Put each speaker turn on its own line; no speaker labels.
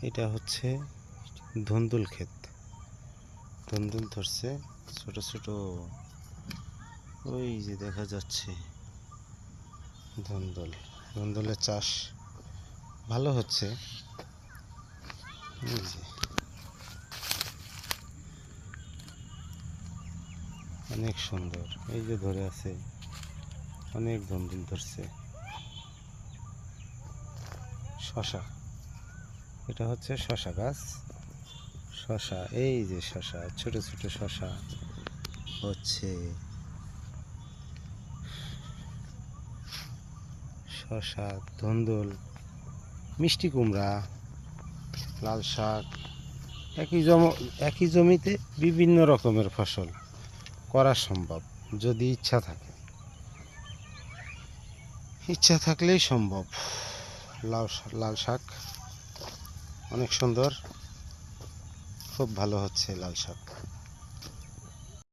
এটা হচ্ছে ধুন্দুল ক্ষেত। ধুন্দুল ধরছে ছোট ছোট, ওই যে দেখা যাচ্ছে ধুন্দুল। ধুন্দুলের চাষ ভালো হচ্ছে। এই যে অনেক সুন্দর, এই যে ধরে আছে, অনেক ধুন্দুল ধরছে। শশা, এটা হচ্ছে শশা গাছ। শশা, এই যে শশা, ছোট ছোট শশা হচ্ছে। শশা, ধুন্দুল, মিষ্টি কুমড়া, লাল শাক, একই জমিতে বিভিন্ন রকমের ফসল করা সম্ভব যদি ইচ্ছা থাকে। ইচ্ছা থাকলেই সম্ভব। লাল শাক অনেক সুন্দর, খুব ভালো হচ্ছে লাল শাক।